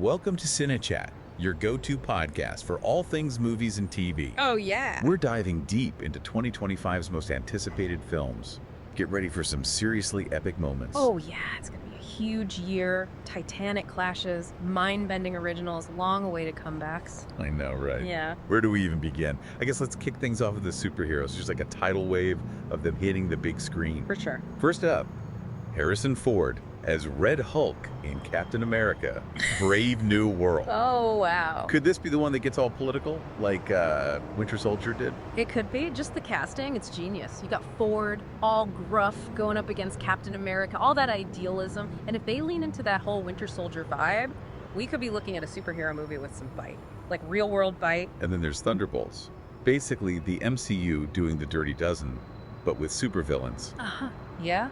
Welcome to CineChat, your go-to podcast for all things movies and TV. Oh, yeah. We're diving deep into 2025's most anticipated films. Get ready for some seriously epic moments. Oh, yeah. It's going to be a huge year. Titanic clashes, mind-bending originals, long-awaited comebacks. I know, right? Yeah. Where do we even begin? I guess let's kick things off with the superheroes. Just like a tidal wave of them hitting the big screen. For sure. First up, Harrison Ford as Red Hulk in Captain America, Brave New World. Oh, wow. Could this be the one that gets all political, like Winter Soldier did? It could be. Just the casting, it's genius. You got Ford, all gruff, going up against Captain America, all that idealism. And if they lean into that whole Winter Soldier vibe, we could be looking at a superhero movie with some bite. Like real-world bite. And then there's Thunderbolts. Basically, the MCU doing the Dirty Dozen, but with supervillains. Uh-huh. Yeah?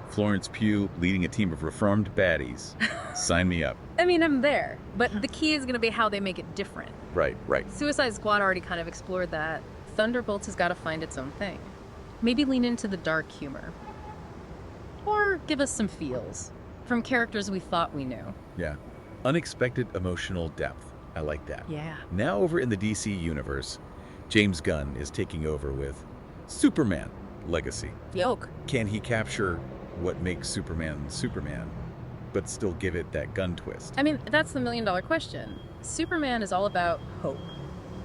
Florence Pugh leading a team of reformed baddies. Sign me up. I mean, I'm there. But the key is going to be how they make it different. Right. Suicide Squad already kind of explored that. Thunderbolts has got to find its own thing. Maybe lean into the dark humor. Or give us some feels from characters we thought we knew. Yeah. Unexpected emotional depth. I like that. Yeah. Now over in the DC universe, James Gunn is taking over with Superman Legacy. Yoke. Can he capture what makes Superman Superman, but still give it that gun twist? I mean, that's the million-dollar question. Superman is all about hope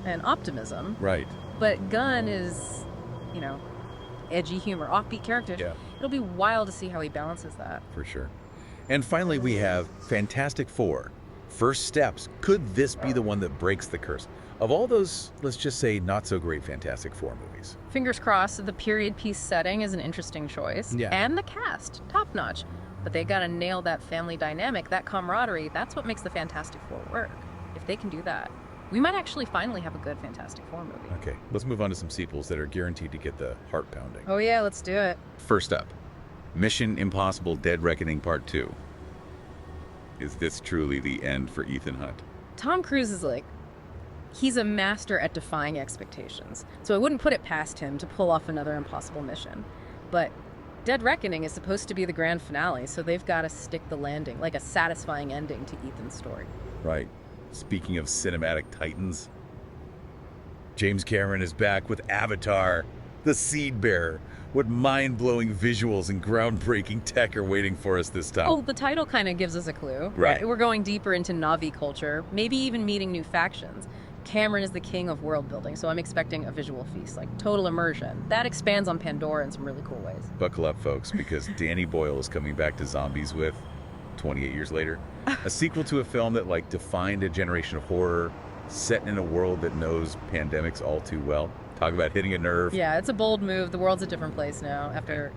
and optimism. Right. But Gunn is, edgy humor, offbeat character. Yeah. It'll be wild to see how he balances that. For sure. And finally, we have Fantastic Four. First steps. Could this be the one that breaks the curse? Of all those, let's just say, not-so-great Fantastic Four movies. Fingers crossed, the period piece setting is an interesting choice. Yeah. And the cast, top-notch. But they gotta nail that family dynamic, that camaraderie. That's what makes the Fantastic Four work. If they can do that, we might actually finally have a good Fantastic Four movie. Okay, let's move on to some sequels that are guaranteed to get the heart pounding. Oh yeah, let's do it. First up, Mission Impossible Dead Reckoning Part 2. Is this truly the end for Ethan Hunt? Tom Cruise is he's a master at defying expectations. So I wouldn't put it past him to pull off another impossible mission. But Dead Reckoning is supposed to be the grand finale, so they've got to stick the landing, like a satisfying ending to Ethan's story. Right. Speaking of cinematic titans, James Cameron is back with Avatar, The Seed Bearer. What mind-blowing visuals and groundbreaking tech are waiting for us this time. Oh, the title kind of gives us a clue. Right. We're going deeper into Na'vi culture, maybe even meeting new factions. Cameron is the king of world building, so I'm expecting a visual feast, like total immersion. That expands on Pandora in some really cool ways. Buckle up, folks, because Danny Boyle is coming back to zombies with 28 years later. A sequel to a film that defined a generation of horror, set in a world that knows pandemics all too well. Talk about hitting a nerve. Yeah, it's a bold move. The world's a different place now after,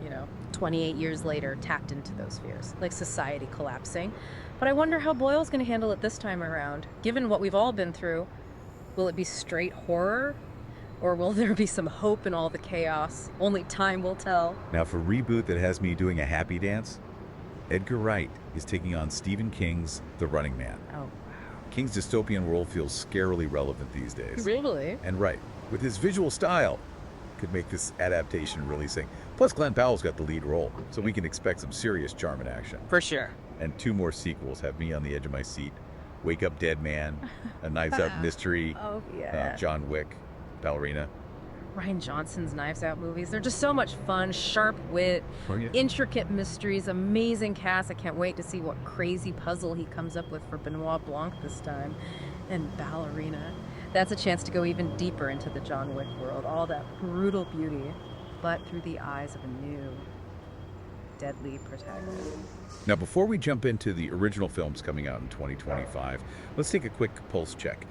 28 years later, tapped into those fears, like society collapsing. But I wonder how Boyle's going to handle it this time around. Given what we've all been through, will it be straight horror? Or will there be some hope in all the chaos? Only time will tell. Now, for a reboot that has me doing a happy dance, Edgar Wright is taking on Stephen King's The Running Man. Oh, wow. King's dystopian world feels scarily relevant these days. Really? And Wright, with his visual style, could make this adaptation really sing. Plus, Glenn Powell's got the lead role, so we can expect some serious charm and action. For sure. And 2 more sequels have me on the edge of my seat. Wake Up Dead Man, A Knives Out Mystery, Oh, yeah. John Wick, Ballerina. Rian Johnson's Knives Out movies. They're just so much fun, sharp wit, Oh, yeah. intricate mysteries, amazing cast. I can't wait to see what crazy puzzle he comes up with for Benoit Blanc this time. And Ballerina. That's a chance to go even deeper into the John Wick world. All that brutal beauty, but through the eyes of a new, deadly protagonist. Now, before we jump into the original films coming out in 2025, let's take a quick pulse check.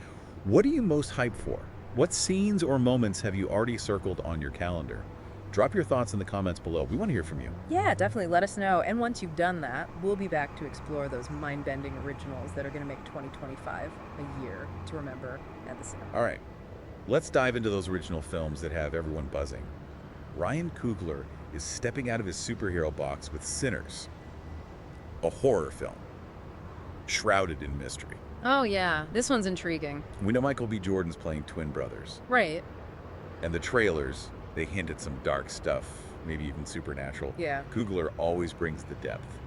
What are you most hyped for? What scenes or moments have you already circled on your calendar? Drop your thoughts in the comments below. We want to hear from you. Yeah, definitely let us know. And once you've done that, we'll be back to explore those mind-bending originals that are going to make 2025 a year to remember at the cinema. All right, let's dive into those original films that have everyone buzzing. Ryan Coogler is stepping out of his superhero box with Sinners, a horror film shrouded in mystery. Oh yeah, this one's intriguing. We know Michael B. Jordan's playing twin brothers, Right. and the trailers, they hint at some dark stuff, maybe even supernatural. Yeah. Coogler always brings the depth,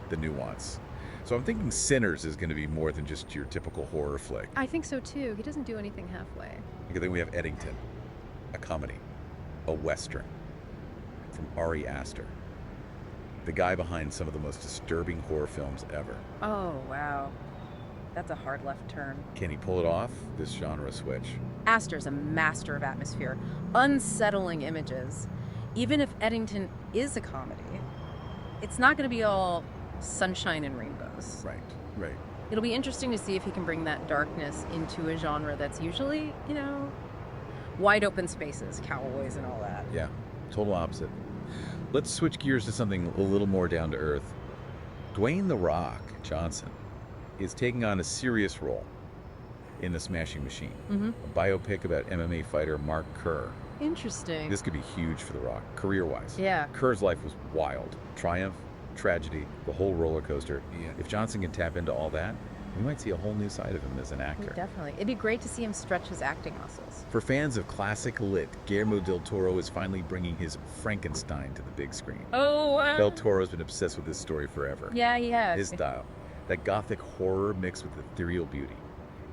the nuance. So I'm thinking Sinners is going to be more than just your typical horror flick. I think so too. He doesn't do anything halfway. Because then we have Eddington, a comedy, a western from Ari Aster, the guy behind some of the most disturbing horror films ever. Oh, wow. That's a hard left turn. Can he pull it off, this genre switch? Astor's a master of atmosphere, unsettling images. Even if Eddington is a comedy, it's not going to be all sunshine and rainbows. Right, right. It'll be interesting to see if he can bring that darkness into a genre that's usually, wide open spaces, cowboys and all that. Yeah, total opposite. Let's switch gears to something a little more down to earth. Dwayne "The Rock" Johnson is taking on a serious role in The Smashing Machine, a biopic about MMA fighter Mark Kerr. Interesting. This could be huge for The Rock, career-wise. Yeah. Kerr's life was wild. Triumph, tragedy, the whole roller coaster. Yeah. If Johnson can tap into all that, we might see a whole new side of him as an actor. Definitely. It'd be great to see him stretch his acting muscles. For fans of classic lit, Guillermo del Toro is finally bringing his Frankenstein to the big screen. Oh, Del Toro's been obsessed with this story forever. Yeah, he has. His style, that gothic horror mixed with ethereal beauty.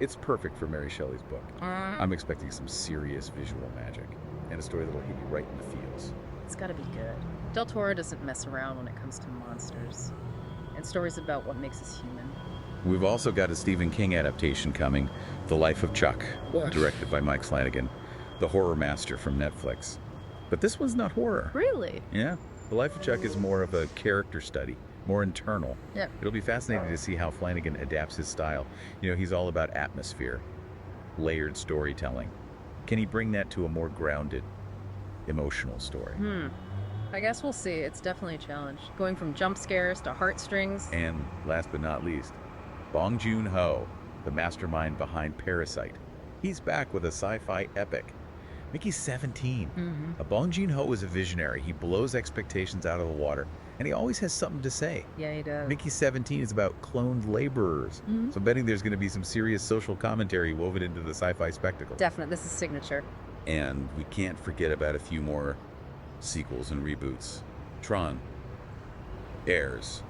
It's perfect for Mary Shelley's book. I'm expecting some serious visual magic and a story that'll hit you right in the feels. It's gotta be good. Del Toro doesn't mess around when it comes to monsters and stories about what makes us human. We've also got a Stephen King adaptation coming, The Life of Chuck, directed by Mike Flanagan, the horror master from Netflix. But this one's not horror. Really? Yeah, The Life of Chuck is more of a character study, more internal. Yeah. It'll be fascinating to see how Flanagan adapts his style. He's all about atmosphere, layered storytelling. Can he bring that to a more grounded, emotional story? I guess we'll see. It's definitely a challenge. Going from jump scares to heartstrings. And last but not least, Bong Joon-ho, the mastermind behind Parasite. He's back with a sci-fi epic. Mickey's 17. Bong Joon-ho is a visionary. He blows expectations out of the water, and he always has something to say. Yeah, he does. Mickey 17 is about cloned laborers. So I'm betting there's going to be some serious social commentary woven into the sci-fi spectacle. Definitely. This is signature. And we can't forget about a few more sequels and reboots. Tron, Heirs.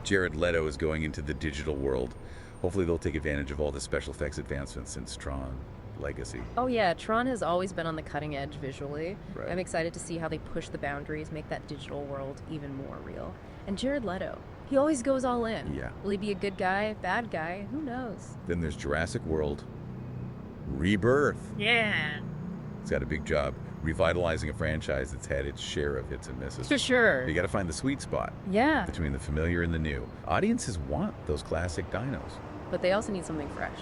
Jared Leto is going into the digital world. Hopefully they'll take advantage of all the special effects advancements since Tron Legacy. Oh yeah, Tron has always been on the cutting edge visually. Right. I'm excited to see how they push the boundaries, make that digital world even more real. And Jared Leto, he always goes all in. Yeah. Will he be a good guy, bad guy? Who knows? Then there's Jurassic World Rebirth. Yeah. It's got a big job revitalizing a franchise that's had its share of hits and misses. For sure. You got to find the sweet spot Yeah. between the familiar and the new. Audiences want those classic dinos. But they also need something fresh.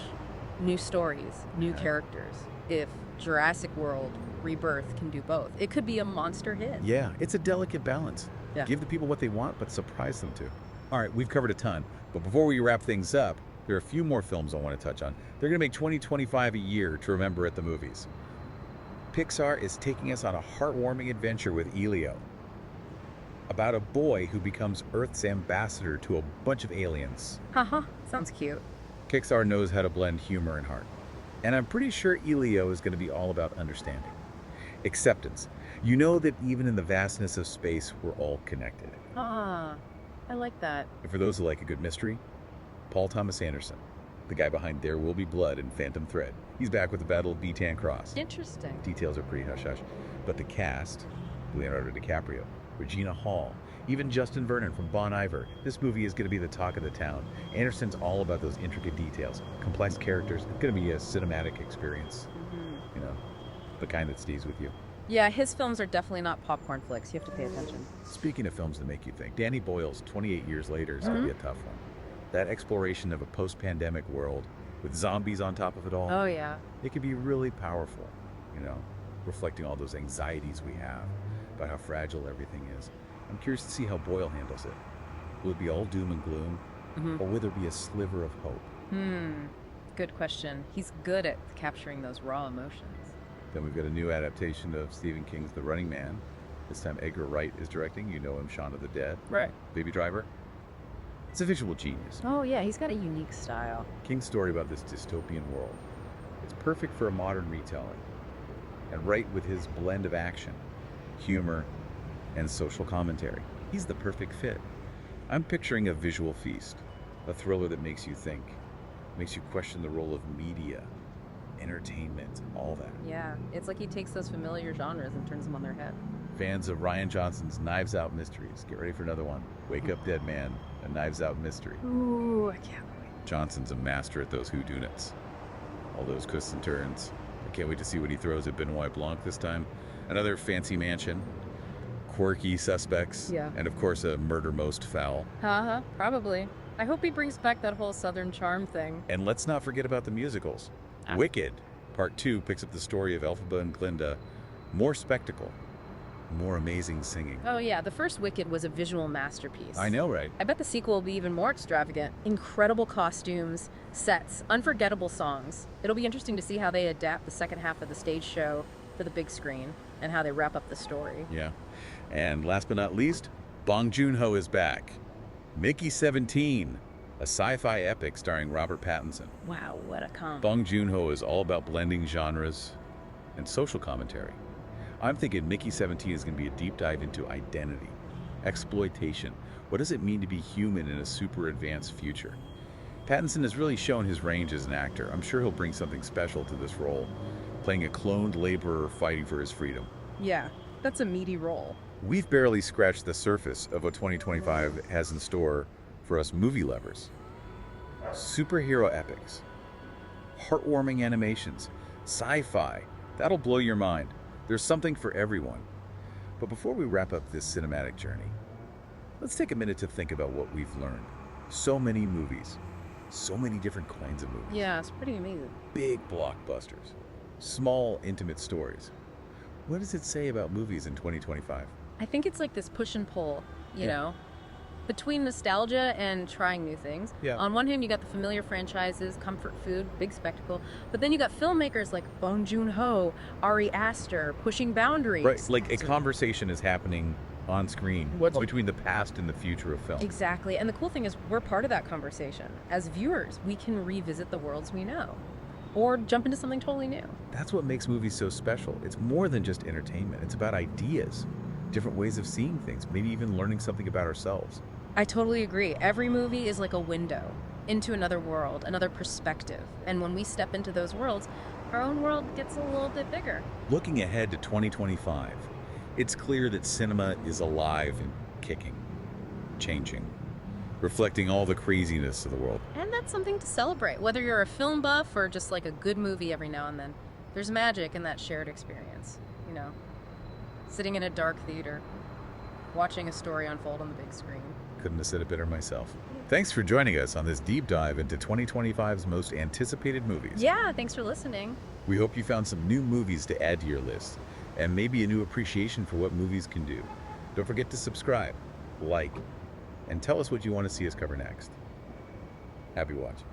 New stories, new characters. If Jurassic World Rebirth can do both, it could be a monster hit. Yeah, it's a delicate balance. Yeah. Give the people what they want, but surprise them too. All right, we've covered a ton, but before we wrap things up, there are a few more films I want to touch on. They're going to make 2025 a year to remember at the movies. Pixar is taking us on a heartwarming adventure with Elio, about a boy who becomes Earth's ambassador to a bunch of aliens. Haha, sounds cute. Pixar knows how to blend humor and heart. And I'm pretty sure Elio is going to be all about understanding. Acceptance. You know that even in the vastness of space, we're all connected. Ah, I like that. And for those who like a good mystery, Paul Thomas Anderson, the guy behind There Will Be Blood and Phantom Thread. He's back with the Battle of Betan Cross. Interesting. Details are pretty hush-hush. But the cast, Leonardo DiCaprio, Regina Hall, even Justin Vernon from Bon Iver. This movie is going to be the talk of the town. Anderson's all about those intricate details, complex characters. It's going to be a cinematic experience. The kind that stays with you. Yeah, his films are definitely not popcorn flicks. You have to pay attention. Speaking of films that make you think, Danny Boyle's 28 Years Later is going to be a tough one. That exploration of a post-pandemic world with zombies on top of it all, Oh, yeah. it could be really powerful, reflecting all those anxieties we have about how fragile everything is. I'm curious to see how Boyle handles it. Will it be all doom and gloom, or will there be a sliver of hope? Good question. He's good at capturing those raw emotions. Then we've got a new adaptation of Stephen King's The Running Man. This time Edgar Wright is directing. You know him, Shaun of the Dead. Right. Baby Driver. It's a visual genius. Oh, yeah, he's got a unique style. King's story about this dystopian world. It's perfect for a modern retelling. And Wright, with his blend of action, humor, and social commentary, he's the perfect fit. I'm picturing a visual feast. A thriller that makes you think, makes you question the role of media, entertainment, all that. Yeah, it's like he takes those familiar genres and turns them on their head. Fans of Ryan Johnson's Knives Out mysteries, get ready for another one. Wake Up Dead Man, a Knives Out mystery. Ooh, I can't wait. Johnson's a master at those whodunits. All those twists and turns. I can't wait to see what he throws at Benoit Blanc this time. Another fancy mansion, quirky suspects, Yeah. and of course a murder most foul. Probably. I hope he brings back that whole Southern charm thing. And let's not forget about the musicals. Ah. Wicked, Part 2 picks up the story of Elphaba and Glinda. More spectacle, more amazing singing. Oh yeah, the first Wicked was a visual masterpiece. I know, right? I bet the sequel will be even more extravagant. Incredible costumes, sets, unforgettable songs. It'll be interesting to see how they adapt the second half of the stage show for the big screen and how they wrap up the story. Yeah. And last but not least, Bong Joon-ho is back. Mickey 17, a sci-fi epic starring Robert Pattinson. Wow, what a comp. Bong Joon-ho is all about blending genres and social commentary. I'm thinking Mickey 17 is going to be a deep dive into identity, exploitation. What does it mean to be human in a super advanced future? Pattinson has really shown his range as an actor. I'm sure he'll bring something special to this role, playing a cloned laborer fighting for his freedom. Yeah, that's a meaty role. We've barely scratched the surface of what 2025 has in store for us movie lovers. Superhero epics, heartwarming animations, sci-fi. That'll blow your mind. There's something for everyone. But before we wrap up this cinematic journey, let's take a minute to think about what we've learned. So many movies, so many different kinds of movies. Yeah, it's pretty amazing. Big blockbusters, small, intimate stories. What does it say about movies in 2025? I think it's like this push and pull, you Yeah. know, between nostalgia and trying new things. Yeah. On one hand, you got the familiar franchises, comfort food, big spectacle, but then you got filmmakers like Bong Joon-ho, Ari Aster, pushing boundaries. Right, like a conversation is happening on screen between the past and the future of film. Exactly. And the cool thing is we're part of that conversation. As viewers, we can revisit the worlds we know or jump into something totally new. That's what makes movies so special. It's more than just entertainment. It's about ideas, different ways of seeing things, maybe even learning something about ourselves. I totally agree. Every movie is like a window into another world, another perspective. And when we step into those worlds, our own world gets a little bit bigger. Looking ahead to 2025, it's clear that cinema is alive and kicking, changing, reflecting all the craziness of the world. And that's something to celebrate. Whether you're a film buff or just like a good movie every now and then, there's magic in that shared experience, you know? Sitting in a dark theater, watching a story unfold on the big screen. Couldn't have said it better myself. Thanks for joining us on this deep dive into 2025's most anticipated movies. Yeah, thanks for listening. We hope you found some new movies to add to your list, and maybe a new appreciation for what movies can do. Don't forget to subscribe, like, and tell us what you want to see us cover next. Happy watching.